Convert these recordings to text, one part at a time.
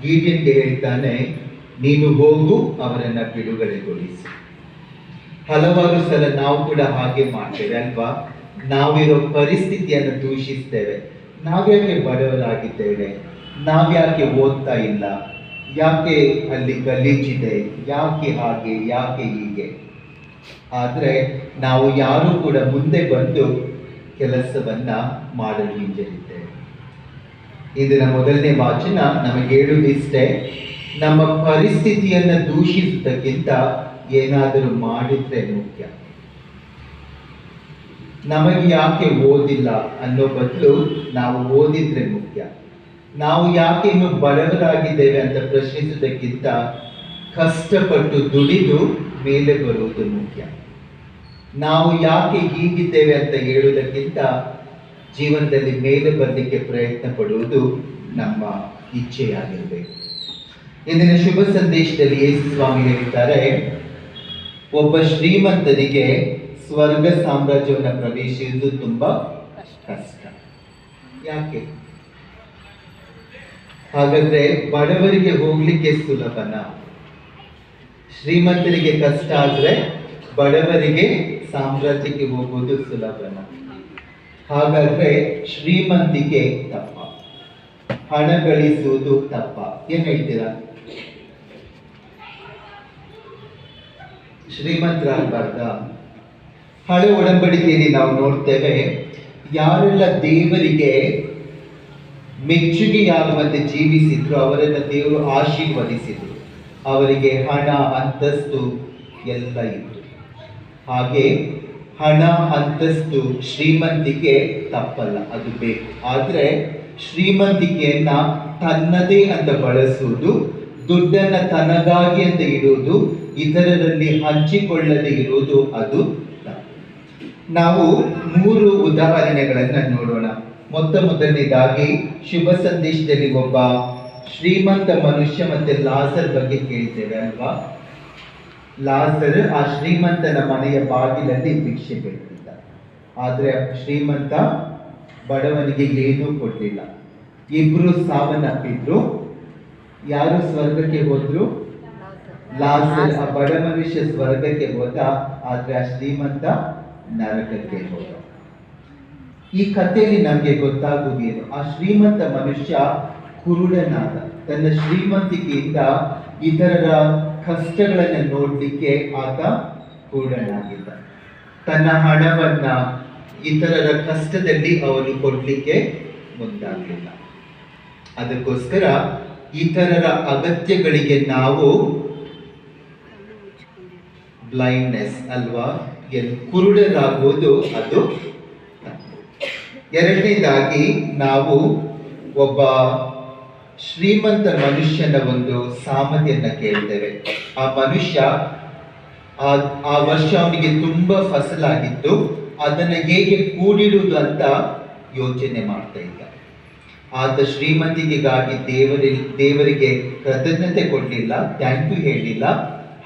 ಗೀಡಿಯನ್ಗೆ ಹೇಳ್ತಾನೆ, ನೀನು ಹೋಗು, ಅವರನ್ನ ಬಿಡುಗಡೆಗೊಳಿಸು. ಹಲವಾರು ಸಲ ನಾವು ಕೂಡ ಹಾಗೆ ಮಾಡ್ತೇವೆ ಅಲ್ವಾ? ನಾವಿರೋ ಪರಿಸ್ಥಿತಿಯನ್ನು ದೂಷಿಸ್ತೇವೆ. ನಾವ್ಯಾಕೆ ಬಡವರಾಗಿದ್ದೇವೆ, ನಾವ್ಯಾಕೆ ಓದ್ತಾ ಇಲ್ಲ, ಯಾಕೆ ಅಲ್ಲಿ ಗಲೀಜಿದೆ, ಯಾಕೆ ಹಾಗೆ, ಯಾಕೆ ಹೀಗೆ. ಆದ್ರೆ ನಾವು ಯಾರು ಕೂಡ ಮುಂದೆ ಬಂದು ಕೆಲಸವನ್ನ ಮಾಡಲು ಹಿಂಜರಿದ್ದೇವೆ. ಇಂದಿನ ಮೊದಲನೇ ವಾಚನ ನಮಗೆ ಹೇಳುವುದಿಷ್ಟೇ, ನಮ್ಮ ಪರಿಸ್ಥಿತಿಯನ್ನ ದೂಷಿಸುವುದಕ್ಕಿಂತ ಏನಾದರೂ ಮಾಡಿದ್ರೆ ಮುಖ್ಯ. ನಮಗೆ ಯಾಕೆ ಓದಿಲ್ಲ ಅನ್ನೋ ಬದಲು ನಾವು ಓದಿದ್ರೆ ಮುಖ್ಯ. ನಾವು ಯಾಕೆ ಇನ್ನು ಬಡವರಾಗಿದ್ದೇವೆ ಅಂತ ಪ್ರಶ್ನಿಸುವುದಕ್ಕಿಂತ ಕಷ್ಟಪಟ್ಟು ದುಡಿದು ಮೇಲೆ ಬರುವುದು ಮುಖ್ಯ. ನಾವು ಯಾಕೆ ಹೀಗಿದ್ದೇವೆ ಅಂತ ಹೇಳುವುದಕ್ಕಿಂತ ಜೀವನದಲ್ಲಿ ಮೇಲೆ ಬರಲಿಕ್ಕೆ ಪ್ರಯತ್ನ ಪಡುವುದು ನಮ್ಮ ಇಚ್ಛೆಯಾಗಿರಬೇಕು. ಇಂದಿನ ಶುಭ ಸಂದೇಶದಲ್ಲಿ ಯೇಸು ಸ್ವಾಮಿ ಹೇಳ್ತಾರೆ, ಒಬ್ಬ ಶ್ರೀಮಂತನಿಗೆ ಸ್ವರ್ಗ ಸಾಮ್ರಾಜ್ಯವನ್ನು ಪ್ರವೇಶಿಸುವುದು ತುಂಬಾ ಕಷ್ಟ. ಯಾಕೆ? ಹಾಗಾದ್ರೆ ಬಡವರಿಗೆ ಹೋಗ್ಲಿಕ್ಕೆ ಸುಲಭನ? ಶ್ರೀಮಂತರಿಗೆ ಕಷ್ಟ ಆದ್ರೆ ಬಡವರಿಗೆ ಸಾಮ್ರಾಜ್ಯಕ್ಕೆ ಹೋಗುವುದು ಸುಲಭನ? ಹಾಗಾದ್ರೆ ಶ್ರೀಮಂತಿಕೆ ತಪ್ಪ, ಹಣ ಗಳಿಸುವುದು ತಪ್ಪ? ಏನ್ ಹೇಳ್ತೀರಾ? ಶ್ರೀಮಂತರಾಗಬಾರ್ದ? ಹಳೆ ಒಡಂಬಡಿಕೆಯಲ್ಲಿ ನಾವು ನೋಡ್ತೇವೆ, ಯಾರೆಲ್ಲ ದೇವರಿಗೆ ಮೆಚ್ಚುಗೆಯಾಗುವಂತೆ ಜೀವಿಸಿದ್ರು ಅವರನ್ನ ದೇವರು ಆಶೀರ್ವದಿಸಿದ್ರು. ಅವರಿಗೆ ಹಣ, ಅಂತಸ್ತು ಎಲ್ಲ ಇತ್ತು. ಹಾಗೆ ಹಣ, ಅಂತಸ್ತು, ಶ್ರೀಮಂತಿಕೆ ತಪ್ಪಲ್ಲ, ಅದು ಬೇಕು. ಆದ್ರೆ ಶ್ರೀಮಂತಿಕೆಯನ್ನ ತನ್ನದೇ ಅಂತ ಬಳಸುವುದು, ದುಡ್ಡನ್ನ ತನಗಾಗಿ ಅಂತ ಇಡುವುದು, ಇತರರಲ್ಲಿ ಹಂಚಿಕೊಳ್ಳದೆ ಇರುವುದು, ಅದು ತಪ್ಪು. ನಾವು 3 ಉದಾಹರಣೆಗಳನ್ನ ನೋಡೋಣ. ಮೊದಲನೇದಾಗಿ ಶುಭ ಸಂದೇಶದಲ್ಲಿ ಒಬ್ಬ ಶ್ರೀಮಂತ ಮನುಷ್ಯ ಮತ್ತೆ ಲಾಜರ್ ಬಗ್ಗೆ ಕೇಳ್ತೇವೆ ಅಲ್ವಾ? ಲಾಜರ್ ಆ ಶ್ರೀಮಂತನ ಮನೆಯ ಬಾಗಿಲಲ್ಲಿ ಭಿಕ್ಷೆ ಬೇಡ್ತಿದ್ದ. ಆದ್ರೆ ಶ್ರೀಮಂತ ಬಡವನಿಗೆ ಏನೂ ಕೊಡ್ಲಿಲ್ಲ. ಇಬ್ರು ಸಾವನ್ನಪ್ಪಿದ್ರು. ಯಾರು ಸ್ವರ್ಗಕ್ಕೆ ಹೋದ್ರು? ಲಾಜರ್, ಆ ಬಡ ಮನುಷ್ಯ ಸ್ವರ್ಗಕ್ಕೆ ಹೋದ, ಆದ್ರೆ ಆ ಶ್ರೀಮಂತ ನರಕಕ್ಕೆ ಹೋದ. ಈ ಕಥೆಯಲ್ಲಿ ನಮಗೆ ಗೊತ್ತಾಗುವುದೇನು? ಆ ಶ್ರೀಮಂತ ಮನುಷ್ಯ ಕುರುಡನಾದ. ತನ್ನ ಶ್ರೀಮಂತಿಕೆಯಿಂದ ಇತರರ ಕಷ್ಟಗಳನ್ನು ನೋಡ್ಲಿಕ್ಕೆ ಆತ ಕುರುಡನಾಗಿದ್ದ. ತನ್ನ ಹಣವನ್ನ ಇತರರ ಕಷ್ಟದಲ್ಲಿ ಅವನು ಕೊಡ್ಲಿಕ್ಕೆ ಮುಂದಾಗಲಿಲ್ಲ. ಅದಕ್ಕೋಸ್ಕರ ಇತರರ ಅಗತ್ಯಗಳಿಗೆ ನಾವು ಬ್ಲೈಂಡ್ನೆಸ್ ಅಲ್ವಾ, ಕುರುಡರಾಗುವುದು, ಅದು. ಎರಡನೇದಾಗಿ ನಾವು ಒಬ್ಬ ಶ್ರೀಮಂತ ಮನುಷ್ಯನ ಒಂದು ಸಾಮರ್ಥ್ಯನ ಕೇಳ್ತೇವೆ. ಆ ಮನುಷ್ಯ ಆ ವರ್ಷ ಅವನಿಗೆ ತುಂಬಾ ಫಸಲಾಗಿತ್ತು, ಅದನ್ನ ಹೇಗೆ ಕೂಡಿಡುವುದು ಅಂತ ಯೋಚನೆ ಮಾಡ್ತಾ ಇದ್ದ. ಆತ ಶ್ರೀಮಂತಿಕೆಗಾಗಿ ದೇವರಿಗೆ ಕೃತಜ್ಞತೆ ಕೊಡಲಿಲ್ಲ, ಥ್ಯಾಂಕ್ ಯು ಹೇಳಿಲ್ಲ,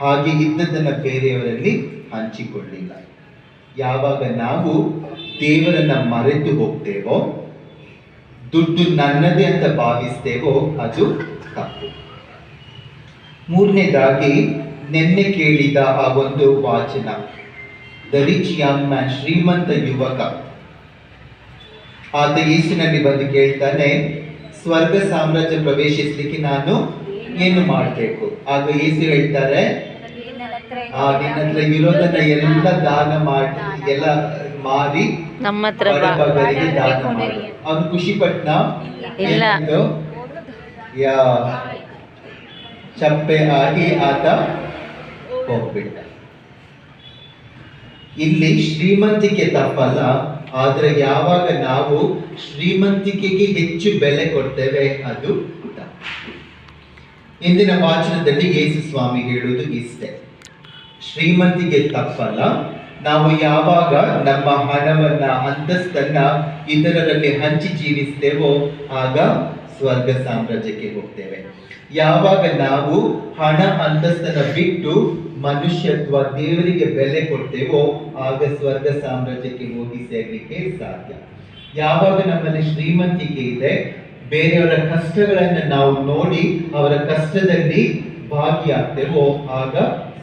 ಹಾಗೆ ಇದ್ದದನ್ನ ಬೇರೆಯವರಲ್ಲಿ ಹಂಚಿಕೊಳ್ಳಿಲ್ಲ. ಯಾವಾಗ ನಾವು ದೇವರನ್ನ ಮರೆತು ಹೋಗ್ತೇವೋ, ದುಡ್ಡು ನನ್ನದೇ ಅಂತ ಭಾವಿಸ್ತೇವೋ, ಅದು ತಪ್ಪು. ಮೂರನೇದಾಗಿ ನಿನ್ನೆ ಕೇಳಿದ ಆ ಒಂದು ವಾಚನ, ದ ರಿಚ್ ಯಂಗ್ ಮ್ಯಾನ್, ಶ್ರೀಮಂತ ಯುವಕ. ಆತ ಯೇಸುನಲ್ಲಿ ಬಂದು ಕೇಳ್ತಾನೆ, ಸ್ವರ್ಗ ಸಾಮ್ರಾಜ್ಯ ಪ್ರವೇಶಿಸ್ಲಿಕ್ಕೆ ನಾನು ಏನು ಮಾಡಬೇಕು? ಆಗ ಯೇಸು ಹೇಳ್ತಾರೆ, ನಿನ್ನ ಹತ್ರ ಇರೋದನ್ನ ಎಲ್ಲ ದಾನ ಮಾಡಿ, ಎಲ್ಲ ಮಾರಿ ನಮ್ಮ ಹತ್ರ ಬಡವರಿಗೆ ದಾನ ಮಾಡು. ಅವನು ಖುಷಿ ಪಟ್ನ? ಇಲ್ಲ. ಚಪ್ಪೆ ಆಗಿ ಆತ ಹೋಗ್ಬಿಟ್ಟ. ಇಲ್ಲಿ ಶ್ರೀಮಂತಿಕೆ ತಪ್ಪಲ್ಲ, ಆದ್ರೆ ಯಾವಾಗ ನಾವು ಶ್ರೀಮಂತಿಕೆಗೆ ಹೆಚ್ಚು ಬೆಲೆ ಕೊಡ್ತೇವೆ, ಅದು ತಪ್ಪು. ಇಂದಿನ ವಾಚನದಲ್ಲಿ ಯೇಸು ಸ್ವಾಮಿ ಹೇಳುವುದು ಇಷ್ಟೇ, ಶ್ರೀಮಂತಿಕೆ ತಪ್ಪಲ್ಲ, ನಾವು ಯಾವಾಗ ನಮ್ಮ ಹಣವನ್ನ, ಅಂತಸ್ತನ್ನ ಇತರರಲ್ಲಿ ಹಂಚಿ ಜೀವಿಸ್ತೇವೋ ಆಗ ಸ್ವರ್ಗ ಸಾಮ್ರಾಜ್ಯಕ್ಕೆ ಹೋಗ್ತೇವೆ. ಯಾವಾಗ ನಾವು ಹಣ, ಅಂತಸ್ತನ್ನ ಬಿಟ್ಟು ಮನುಷ್ಯತ್ವ, ದೇವರಿಗೆ ಬೆಲೆ ಕೊಡ್ತೇವೋ ಆಗ ಸ್ವರ್ಗ ಸಾಮ್ರಾಜ್ಯಕ್ಕೆ ಹೋಗಿ ಸೇರ್ಲಿಕ್ಕೆ ಸಾಧ್ಯ. ಯಾವಾಗ ನಮ್ಮಲ್ಲಿ ಶ್ರೀಮಂತಿಕೆ ಇದೆ, ಬೇರೆಯವರ ಕಷ್ಟಗಳನ್ನು ನಾವು ನೋಡಿ ಅವರ ಕಷ್ಟದಲ್ಲಿ ಭಾಗಿಯಾಗ್ತೇವೋ ಆಗ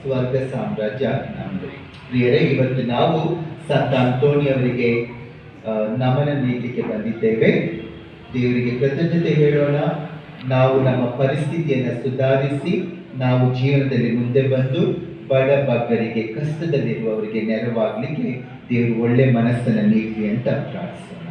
ಸ್ವರ್ಗ ಸಾಮ್ರಾಜ್ಯ ನಮ್ಮದು. ಪ್ರಿಯರೇ, ಇವತ್ತು ನಾವು ಸಂತ ಅಂತೋಣಿ ಅವರಿಗೆ ನಮನ ನೀಡಲಿಕ್ಕೆ ಬಂದಿದ್ದೇವೆ. ದೇವರಿಗೆ ಕೃತಜ್ಞತೆ ಹೇಳೋಣ. ನಾವು ನಮ್ಮ ಪರಿಸ್ಥಿತಿಯನ್ನು ಸುಧಾರಿಸಿ ನಾವು ಜೀವನದಲ್ಲಿ ಮುಂದೆ ಬಂದು ಬಡ ಬಗ್ಗರಿಗೆ, ಕಷ್ಟದಲ್ಲಿರುವವರಿಗೆ ನೆರವಾಗಲಿಕ್ಕೆ ದೇವರು ಒಳ್ಳೆ ಮನಸ್ಸನ್ನು ನೀಡಲಿ ಅಂತ ಪ್ರಾರ್ಥಿಸೋಣ.